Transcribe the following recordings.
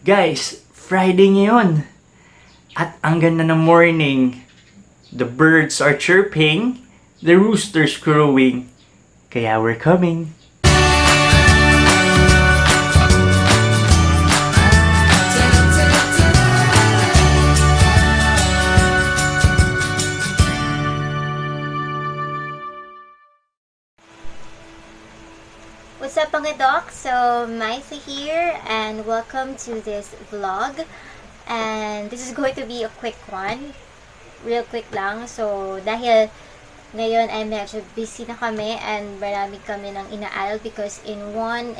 Guys, Friday ngayon. At ang ganda ng morning. The birds are chirping, the rooster's crowing. Kaya we're coming. What's up mga doc? So, Maisa here and welcome to this vlog. And this is going to be a quick one. Real quick lang. So, dahil ngayon ay medyo busy na kami and marami kami ng inaaral because in 1.5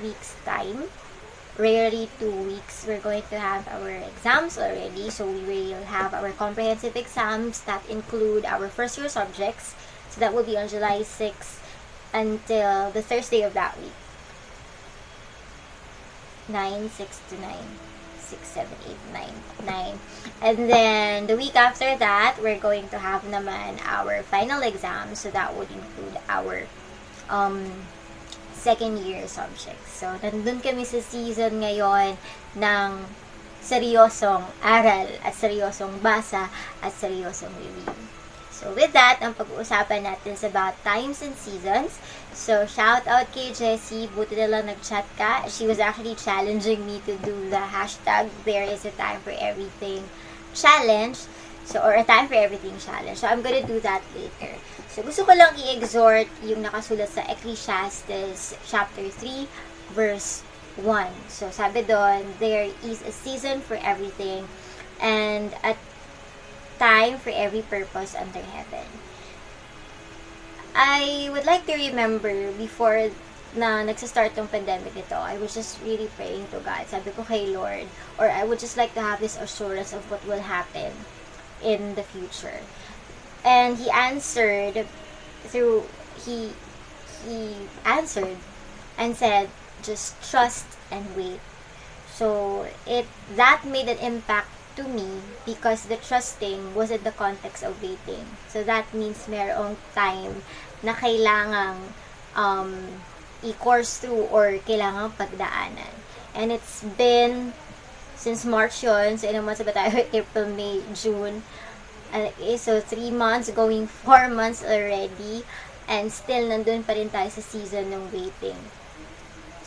weeks time, rarely 2 weeks, we're going to have our exams already. So, we will have our comprehensive exams that include our first year subjects. So, that will be on July 6th until the Thursday of that week. 9, 6 to 9. 6, 7, 8, 9. And then, the week after that, we're going to have naman our final exam. So, that would include our second year subjects. So, nandun kami sa season ngayon ng seryosong aral at seryosong basa at seryosong review. So, with that, ang pag-uusapan natin is about times and seasons. So, shout out kay Jessie. Buti na lang nag-chat ka. She was actually challenging me to do the hashtag there is a time for everything challenge. So, or a time for everything challenge. So, I'm gonna do that later. So, gusto ko lang i-exhort yung nakasulat sa Ecclesiastes chapter 3, verse 1. So, sabi doon, there is a season for everything and at time for every purpose under heaven. I would like to remember before na nagsastart tong pandemic ito, I was just really praying to God. Sabi ko kay Lord, or I would just like to have this assurance of what will happen in the future. And He answered He answered and said, just trust and wait. So, that made an impact to me because the trusting was in the context of waiting. So, that means merong time na kailangang i-course through or kailangang pagdaanan. And it's been since March yun. So, ilang months ba tayo? April, May, June. So, 3 months going 4 months already. And still, nandun pa rin tayo sa season ng waiting.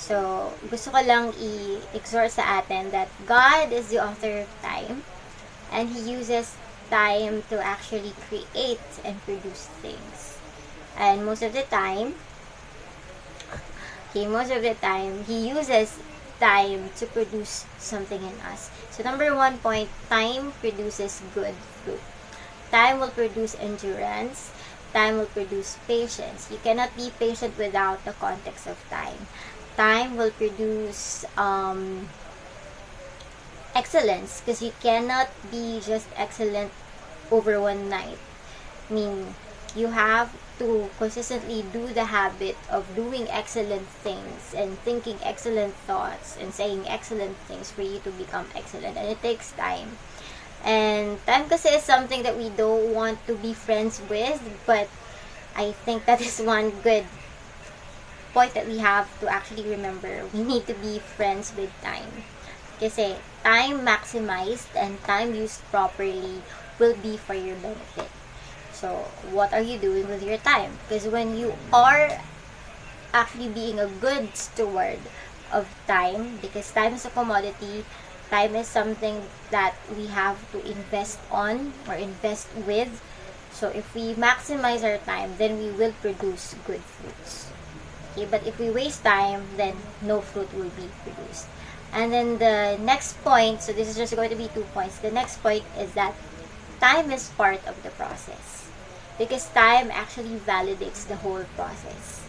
So, gusto ko lang i-exhort sa atin that God is the author of time and He uses time to actually create and produce things. And most of the time, He uses time to produce something in us. So, number 1 point, time produces good fruit. Time will produce endurance. Time will produce patience. You cannot be patient without the context of time. Time will produce excellence because you cannot be just excellent over one night. I mean, you have to consistently do the habit of doing excellent things and thinking excellent thoughts and saying excellent things for you to become excellent, and it takes time. And time kasi is something that we don't want to be friends with, but I think that is one good point that we have to actually remember. We need to be friends with time. Kasi time maximized and time used properly will be for your benefit. So, what are you doing with your time? Because when you are actually being a good steward of time, because time is a commodity, time is something that we have to invest on or invest with. So, if we maximize our time, then we will produce good fruits. Okay, but if we waste time, then no fruit will be produced. And then the next point, so this is just going to be 2 points. The next point is that time is part of the process. Because time actually validates the whole process.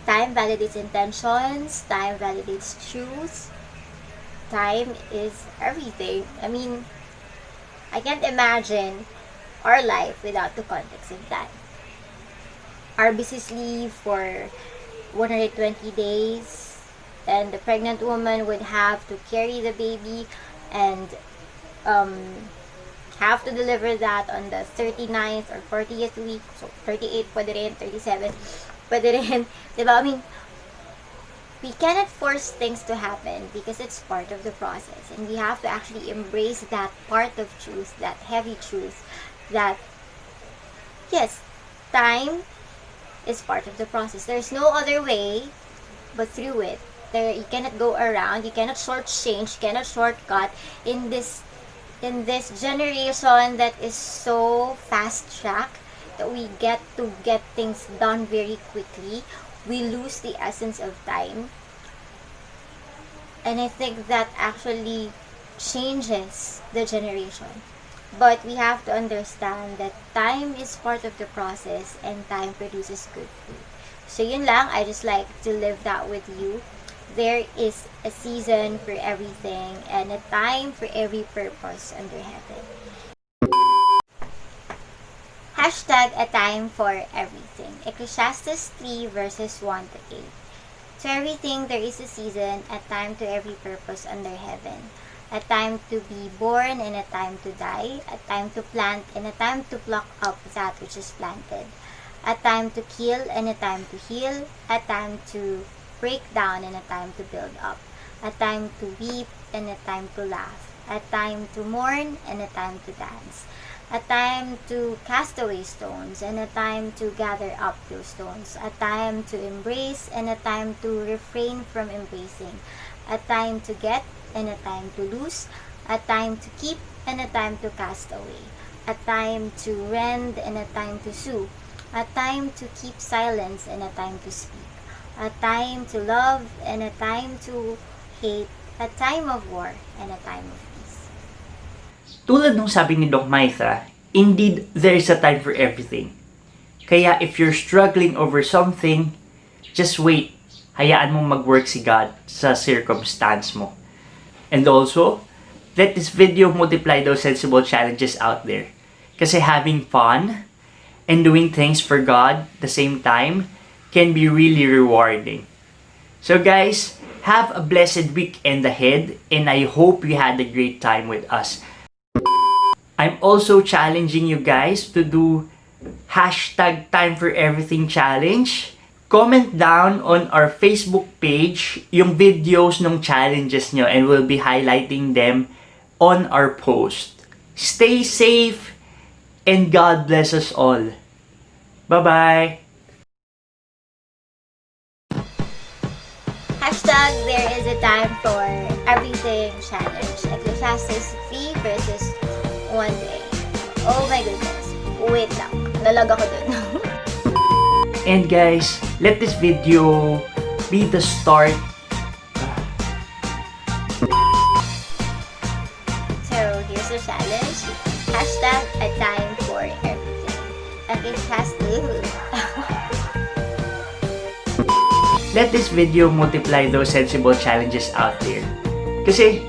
Time validates intentions. Time validates truth. Time is everything. I mean, I can't imagine our life without the context of time. Our business leave for 120 days, and the pregnant woman would have to carry the baby and have to deliver that on the 39th or 40th week. So, 38 pwede rin, 37 pwede rin. Diba? I mean, we cannot force things to happen because it's part of the process, and we have to actually embrace that part of truth, that heavy truth, that yes, time is part of the process. There's no other way but through it. There, you cannot go around, you cannot shortchange, you cannot shortcut in this generation that is so fast track, that we get to get things done very quickly. We lose the essence of time. And I think that actually changes the generation. But we have to understand that time is part of the process and time produces good fruit. So yun lang, I just like to live that with you. There is a season for everything and a time for every purpose under heaven. Hashtag a time for everything. Ecclesiastes 3 verses 1 to 8. To everything there is a season, a time to every purpose under heaven. A time to be born and a time to die. A time to plant and a time to pluck up that which is planted. A time to kill and a time to heal. A time to break down and a time to build up. A time to weep and a time to laugh. A time to mourn and a time to dance. A time to cast away stones and a time to gather up those stones. A time to embrace and a time to refrain from embracing. A time to get and a time to lose. A time to keep and a time to cast away. A time to rend and a time to sue. A time to keep silence and a time to speak. A time to love and a time to hate. A time of war and a time of peace. Tulad nung sabi ni Doc Maitha, indeed, there is a time for everything. Kaya if you're struggling over something, just wait. Hayaan mong mag-work si God sa circumstance mo. And also, let this video multiply those sensible challenges out there. Kasi having fun and doing things for God at the same time can be really rewarding. So guys, have a blessed weekend ahead and I hope you had a great time with us. I'm also challenging you guys to do hashtag time for everything challenge. Comment down on our Facebook page yung videos ng challenges nyo and we'll be highlighting them on our post. Stay safe and God bless us all. Bye-bye! Hashtag there is a time for everything challenge. Ecclesiastes 3 verses 1 to 8. Oh my goodness. Wait lang. Nalag ako dun. And guys, let this video be the start. So here's the challenge. Hashtag a time for everything. Ecclesiastes. Let this video multiply those sensible challenges out there. Kasi